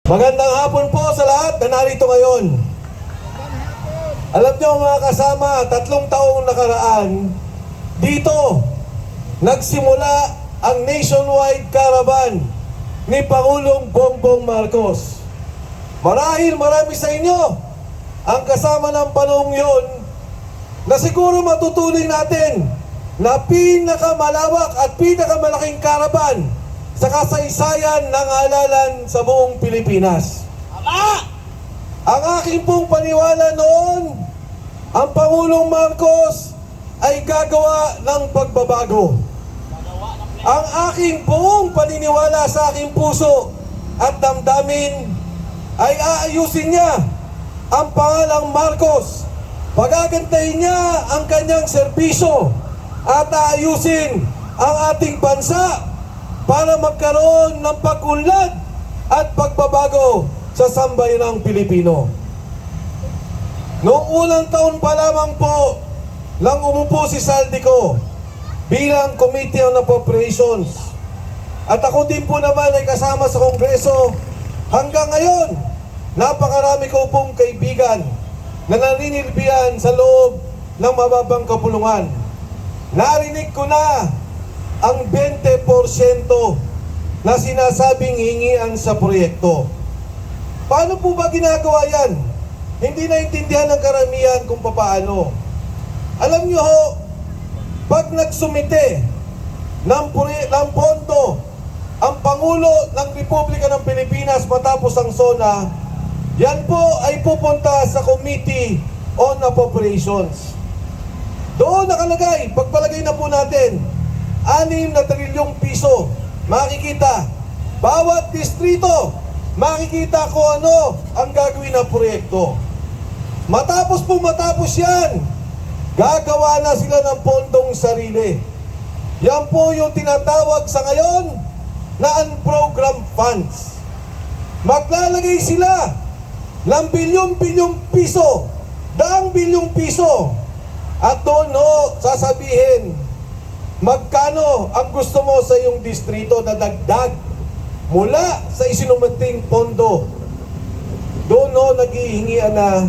Magandang hapon po sa lahat na narito ngayon. Alam niyo mga kasama, 3 taong nakaraan, dito nagsimula ang nationwide caravan ni Pangulong Bongbong Marcos. Marahil marami sa inyo ang kasama ng panahong yon na siguro matutuloy natin na pinakamalawak at pinakamalaking caravan sa kasaysayan ng halalan sa buong Pilipinas. Ang aking pong paniwala noon, ang Pangulong Marcos ay gagawa ng pagbabago. Ang aking buong paniniwala sa aking puso at damdamin ay aayusin niya ang pangalang Marcos. Pagagantahin niya ang kanyang serbisyo at aayusin ang ating bansa para magkaroon ng pag-unlad at pagbabago sa sambayanang Pilipino. Noong unang taon pa lamang po lang umupo si Saldico bilang Committee on Appropriations. At ako din po naman ay kasama sa Kongreso. Hanggang ngayon, napakarami ko pong kaibigan na naninilbihan sa loob ng mababang kapulungan. Narinig ko na ang 20% na sinasabing hingian sa proyekto. Paano po ba ginagawa yan? Hindi naintindihan ng karamihan kung papaano. Alam nyo ho, pag nagsumite ng pondo ang Pangulo ng Republika ng Pilipinas matapos ang SONA, yan po ay pupunta sa Committee on Appropriations. Doon nakalagay, pagpalagay na po natin, 6 na trilyong piso. Makikita, bawat distrito, makikita ko ano ang gagawin na proyekto. Matapos yan, gagawa na sila ng pondong sarili. Yan po yung tinatawag sa ngayon na unprogrammed funds. Maglalagay sila ng bilyong-bilyong piso, daang bilyong piso. At doon sasabihin, magkano ang gusto mo sa iyong distrito na dagdag mula sa isinumating pondo? Doon naghihingian na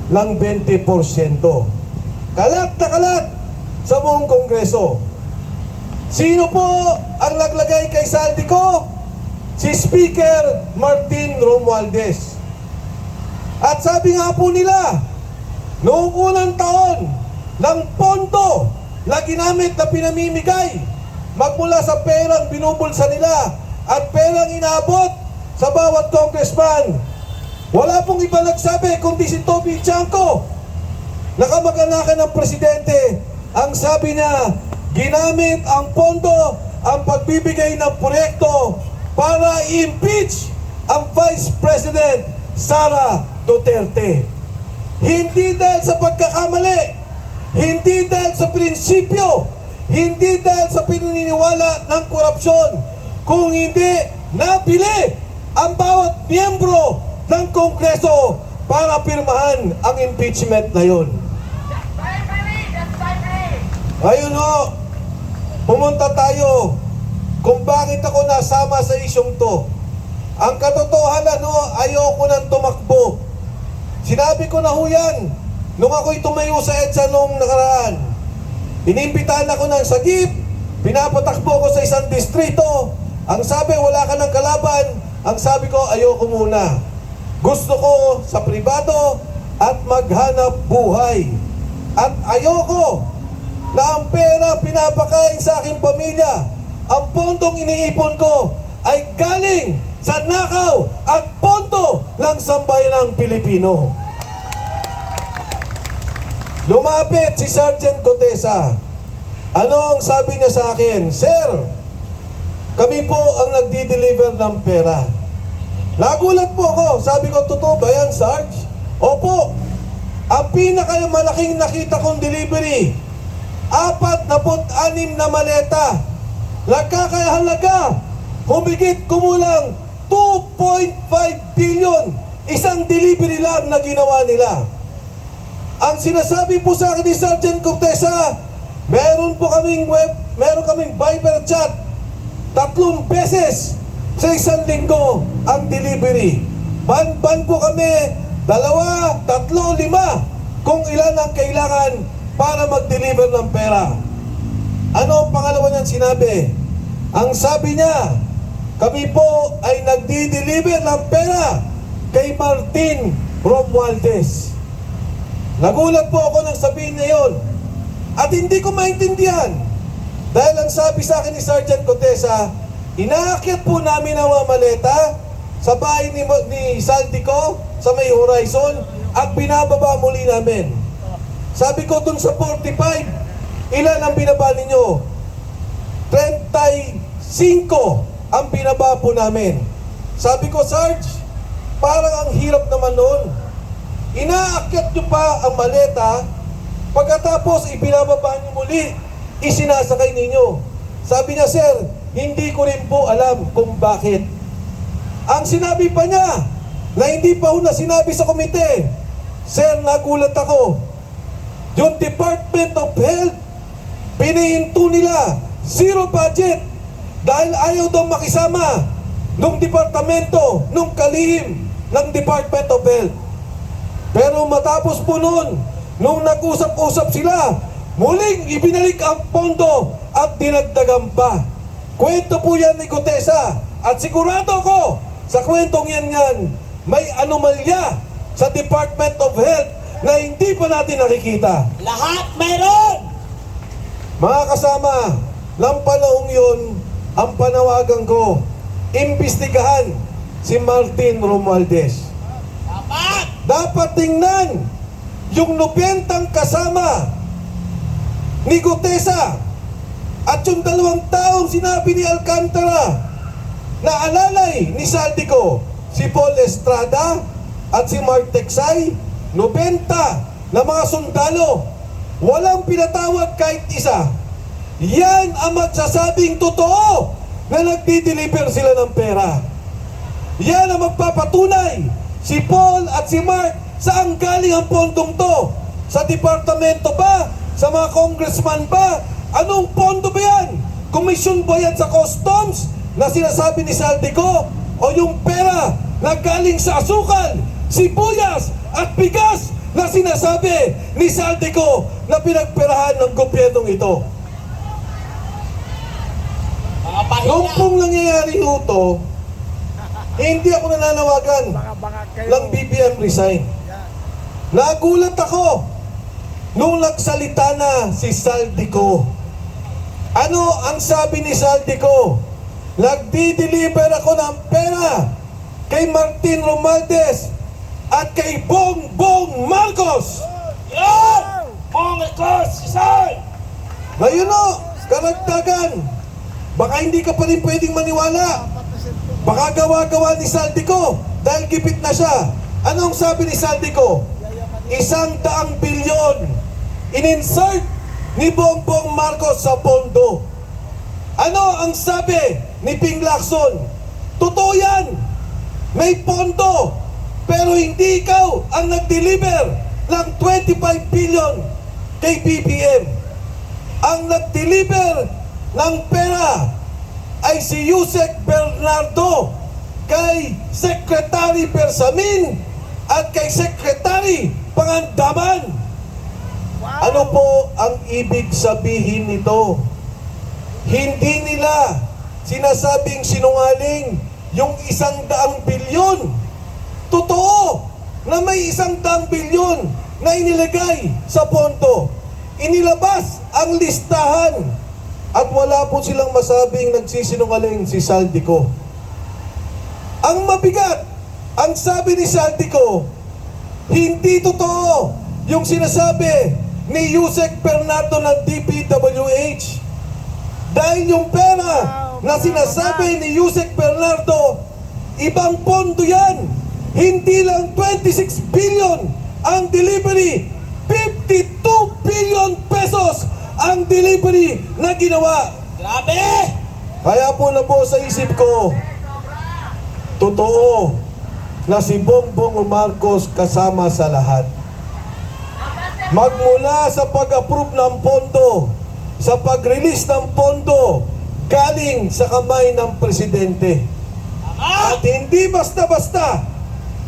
ng 20%. Kalat na kalat sa buong Kongreso. Sino po ang naglagay kay Saldico? Si Speaker Martin Romualdez. At sabi nga po nila, noong unang taon ng pondo na ginamit na pinamimigay magmula sa perang binubulsa nila at perang inaabot sa bawat congressman, wala pong iba nagsabi kundi si Toby Chanco, nakamag-anakan ng presidente. Ang sabi niya, ginamit ang pondo, ang pagbibigay ng proyekto para i-impeach ang Vice President Sara Duterte. Hindi dahil sa pagkakamali, hindi dahil sa prinsipyo, hindi dahil sa pininiwala ng korupsyon, kung hindi nabili ang bawat miyembro ng Kongreso para pirmahan ang impeachment na yun. Ngayon pumunta tayo kung bakit ako nasama sa isyong to. Ang katotohanan ayoko nang tumakbo. Sinabi ko na yan nung ako'y tumayo sa EDSA noong nakaraan. Inimbitahan ako ng sagip, pinapatakbo ko sa isang distrito. Ang sabi, wala ka ng kalaban. Ang sabi ko, ayoko muna. Gusto ko sa pribado at maghanap buhay. At ayoko na ang pera pinapakain sa aking pamilya, ang pondong iniipon ko ay galing sa nakaw at pondo ng sambayanang Pilipino. Lumapit si Sergeant Cotesa. Ano ang sabi niya sa akin? Sir, kami po ang nagdi-deliver ng pera. Nagulat po ako. Sabi ko, totoo ba yan, Sarge? Opo. Ang pinakamalaking nakita kong delivery, 46 na maleta. Nagkakahalaga, humigit kumulang 2.5 billion. Isang delivery lang na ginawa nila. Ang sinasabi po sa akin ni Sergeant Cotesa, meron kaming Viber chat 3 beses sa isang linggo ang delivery. Ban-ban po kami, 2, 3, 5 kung ilan ang kailangan para mag-deliver ng pera. Ano ang pangalawa niyang sinabi? Ang sabi niya, kami po ay nagdi-deliver ng pera kay Martin Romualdez. Nagulat po ako nang sabihin niya yun. At hindi ko maintindihan. Dahil ang sabi sa akin ni Sergeant Contesa, inaakyat po namin ang mga maleta sa bahay ni Saldico sa may Horizon at binababa muli namin. Sabi ko dun sa 45, ilan ang binaba ninyo? 35 ang binaba po namin. Sabi ko, Sarge, parang ang hirap naman noon. Inaakyat nyo pa ang maleta, pagkatapos ibinababa nyo muli, isinasakay ninyo. Sabi niya, sir, hindi ko rin po alam kung bakit. Ang sinabi pa niya, na hindi pa ho na sinabi sa komite, sir, nagulat ako. Yung Department of Health, pinihinto nila, zero budget, dahil ayaw daw makisama nung departamento, nung kalihim ng Department of Health. Pero matapos po noon, nung nag-usap-usap sila, muling ibinalik ang pondo at dinagdagan pa. Kwento po yan ni Contesa. At sigurado ko, sa kwentong yan may anomalya sa Department of Health na hindi pa natin nakikita. Lahat meron! Mga kasama, ng panahong yun, ang panawagan ko, imbestigahan si Martin Romualdez. Dapat! Dapat tingnan yung 90 kasama ni Contesa at yung 2 taong sinabi ni Alcantara na alalay ni Saldico, si Paul Estrada at si Mark Texay, 90 na mga sundalo, walang pinatawag kahit isa. Yan ang magsasabing totoo na nagdi-deliver sila ng pera. Yan ang magpapatunay, si Paul at si Mark, saan galing ang pondong to? Sa departamento ba? Sa mga congressman ba? Anong pondo ba yan? Komisyon ba yan sa customs na sinasabi ni Saldico? O yung pera na galing sa asukal, sibuyas at bigas na sinasabi ni Saldico na pinagperahan ng gobyernong ito? Mga pahiya! Noong pong nangyayari ito, hindi ako nananawagan ng BBM resign. Nagulat ako nung nagsalita na si Saldico. Ano ang sabi ni Saldico? Nagdi-deliver ako ng pera kay Martin Romualdez at kay Bongbong Marcos. Yan! Marcos! Isay! Ngayon o, karagdagan, baka hindi ka pa rin pwedeng maniwala. Baka gawa-gawa ni Saldico dahil gipit na siya. Anong sabi ni Saldico? 100 bilyon in-insert ni Bongbong Marcos sa pondo. Ano ang sabi ni Ping Lacson? Totoo yan, may pondo, pero hindi ikaw ang nag-deliver ng 25 billion kay BBM. Ang nag-deliver ng pera ay si Yusek Bernardo kay Secretary Bersamin at kay Secretary Pangandaman. Ano po ang ibig sabihin nito? Hindi nila sinasabing sinungaling yung 100 bilyon. Totoo na may 100 bilyon na inilagay sa pondo. Inilabas ang listahan at wala po silang masabing nagsisinungaling si Saldico. Ang mabigat, ang sabi ni Saldico, hindi totoo yung sinasabi ni Yusek Bernardo ng DPWH. Dahil yung pera na sinasabi ni Yusek Bernardo, ibang pondo yan. Hindi lang 26 billion ang delivery, 52 billion pesos ang delivery na ginawa. Grabe! Kaya po na po sa isip ko, totoo na si Bongbong Marcos kasama sa lahat. Magmula sa pag-approve ng pondo, sa pag-release ng pondo, galing sa kamay ng presidente. At hindi basta-basta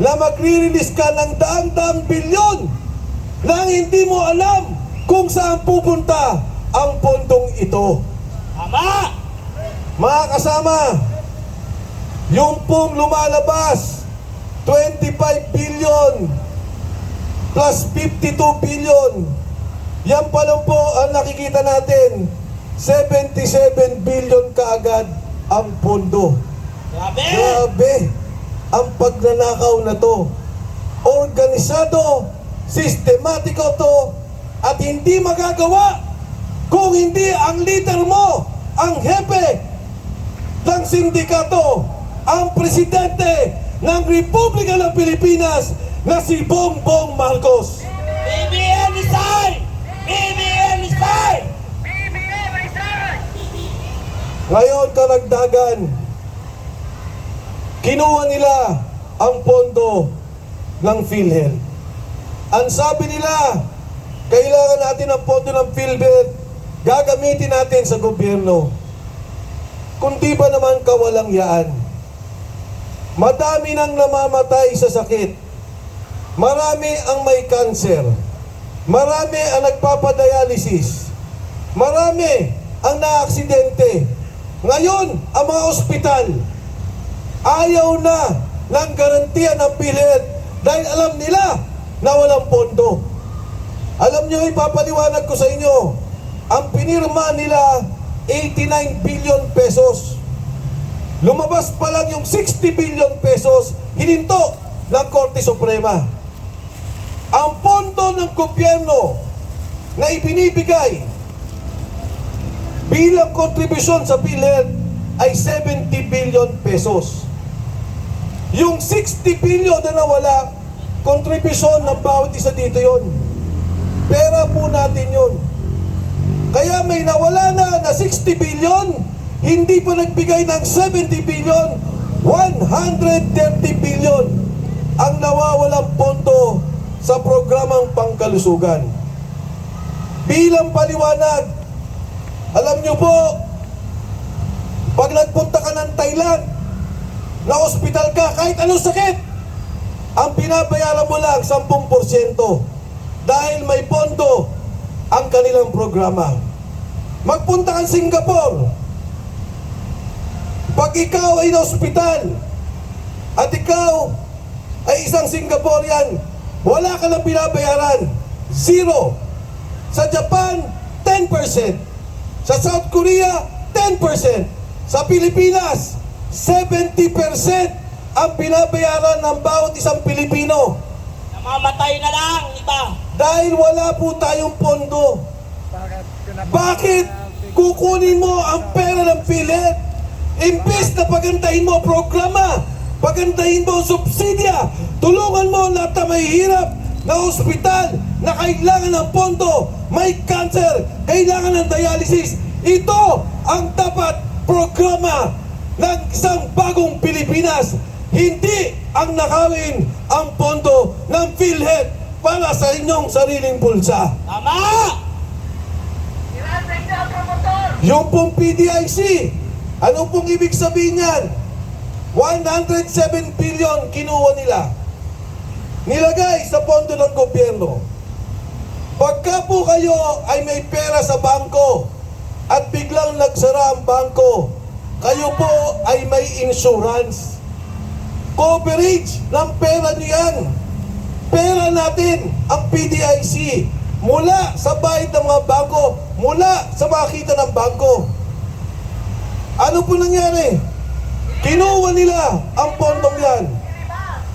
na magre-release ka ng daang-daang bilyon nang hindi mo alam kung saan pupunta ang pondong ito. Tama! Mga kasama, yung pong lumalabas, 25 billion plus 52 billion, yan pa lang po ang nakikita natin, 77 billion kaagad ang pondo. Grabe! Grabe ang pagnanakaw na to. Organisado, sistematiko to, at hindi magagawa kung hindi ang leader mo, ang hepe ng sindikato, ang presidente ng Republika ng Pilipinas na si Bongbong Marcos. BBM resign! BBM resign! Ngayon, karagdagan, kinuha nila ang pondo ng PhilHealth. Ang sabi nila, kailangan natin ang pondo ng PhilHealth, gagamitin natin sa gobyerno. Kundi ba naman kawalang yaan? Madami nang namamatay sa sakit. Marami ang may cancer. Marami ang nagpapadialysis. Marami ang naaksidente. Ngayon, ang mga ospital, ayaw na ng garantiya ng PhilHealth dahil alam nila na walang pondo. Alam nyo, ipapaliwanag ko sa inyo, ang pinirma nila 89 billion pesos. Lumabas pa lang yung 60 billion pesos hininto ng Korte Suprema. Ang pondo ng gobyerno na ibinibigay bilang kontribusyon sa PhilHealth ay 70 billion pesos. Yung 60 billion na nawala, kontribusyon ng bawat isa dito yon. Pera po natin yon. Kaya may nawala na 60 billion, hindi pa nagbigay ng 70 billion, 130 billion ang nawawalang pondo sa programang pangkalusugan. Bilang paliwanag, alam nyo po, pag nagpunta ka ng Thailand, na ospital ka, kahit anong sakit, ang binabayaran mo lang 10% dahil may pondo ang kanilang programa. Magpunta kang Singapore, pag ikaw ay na ospital at ikaw ay isang Singaporean, wala ka lang binabayaran, 0. Sa Japan, 10%. Sa South Korea, 10%. Sa Pilipinas, 70% ang binabayaran ng bawat isang Pilipino. Namamatay na lang, iba. Dahil wala po tayong pondo. Bakit kukunin mo ang pera ng PhilHealth? Imbes na pagandahin mo ang programa, pagandahin mo ang subsidya, tulungan mo ang lahat na may hirap na ospital na kailangan ng pondo, may cancer, kailangan ng dialysis. Ito ang dapat programa ng isang bagong Pilipinas. Hindi ang nakawin ang pondo ng PhilHealth para sa inyong sariling bulsa. Tama! Yung pong PDIC, ano pong ibig sabihin yan? 107 billion kinuha nila. Nilagay sa pondo ng gobyerno. Pagka po kayo ay may pera sa bangko at biglang nagsara ang bangko, kayo po ay may insurance. Coverage ng pera niyan. Pera natin, ang PDIC, mula sa bayad ng mga bangko, mula sa mga kita ng bangko. Ano po nangyari? Kinuha nila ang pondong yan.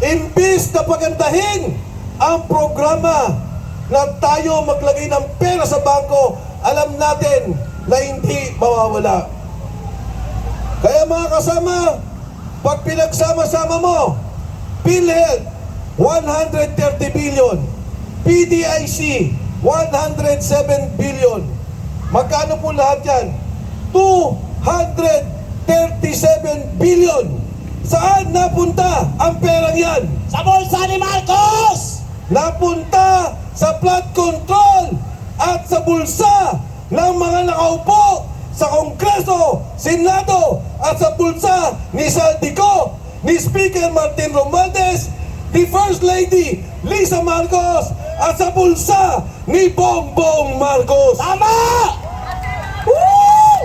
Imbis na pagandahin ang programa na tayo maglagay ng pera sa bangko, alam natin na hindi mawawala. Kaya mga kasama, pag pinagsama-sama mo, PhilHealth, 130 billion, PDIC, 107 billion. Magkano po lahat yan? 237 billion. Saan napunta ang perang yan? Sa bulsa ni Marcos! Napunta sa flood control at sa bulsa ng mga nakaupo sa Kongreso, Senado at sa bulsa ni Saldico, ni Speaker Martin Romualdez, ni First Lady Lisa Marcos at sa bulsa ni Bongbong Marcos. Tama! Woo!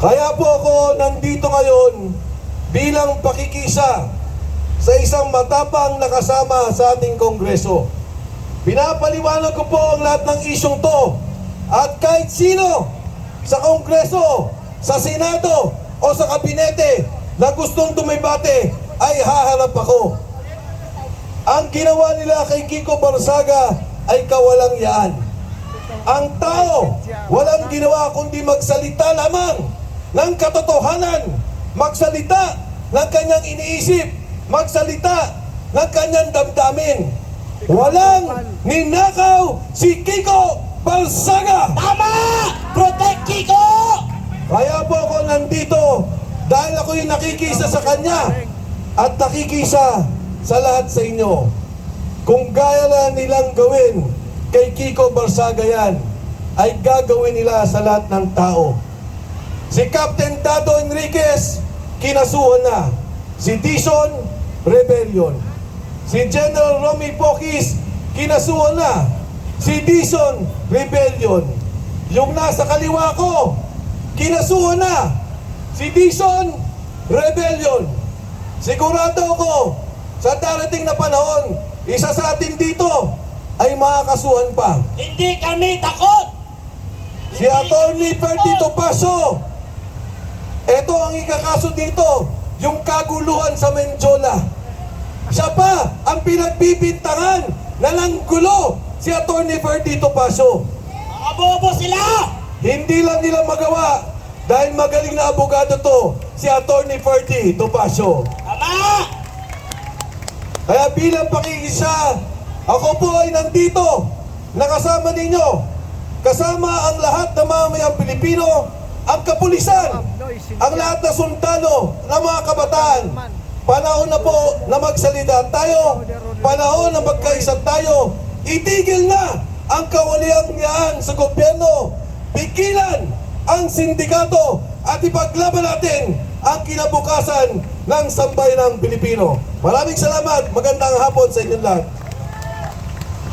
Kaya po ako nandito ngayon bilang pakikisa sa isang matapang na kasama sa ating Kongreso. Pinapaliwanag ko po ang lahat ng isyong to at kahit sino sa Kongreso, sa Senado o sa Kabinete na gustong tumibate ay haharap ako. Ang ginawa nila kay Kiko Barsaga ay kawalang-yaan. Ang tao walang ginawa kundi magsalita lamang ng katotohanan, magsalita ng kanyang iniisip, magsalita ng kanyang damdamin. Walang ninakaw si Kiko Barsaga! Tama! Protect Kiko! Kaya po ako nandito dahil ako yung nakikisa sa kanya at nakikisa sa lahat sa inyo. Kung gaya na nilang gawin kay Kiko Barsaga yan, ay gagawin nila sa lahat ng tao. Si Captain Dado Enriquez, kinasuhan na. Si Dison, rebellion. Si General Romy Pokis, kinasuhan na. Si Dison, rebellion. Yung nasa kaliwa ko, kinasuhan na. Si Dison, rebellion. Sigurado ako, sa darating na panahon, isa sa atin dito ay makakasuhan pa. Hindi kami takot! Si Atty. Perdito Paso, ito ang ikakaso dito, yung kaguluhan sa Menjola. Siya pa ang pinagbibintangan na nanggulo si Atty. Perdito Paso. Mga bobo sila! Hindi lang nila magawa dahil magaling na abogado to, si Atty. Perdito Paso. Tama! Kaya bilang pakikisa, ako po ay nandito, nakasama ninyo, kasama ang lahat ng mamamayang Pilipino, ang kapulisan, ang lahat na sundalo ng mga kabataan. Panahon na po na magsalita tayo, panahon na magkaisa tayo, itigil na ang kawaliang sa gobyerno, pigilan ang sindikato at ipaglaban natin ang kinabukasan ng sambayanang Pilipino. Maraming salamat, magandang hapon sa inyong lahat.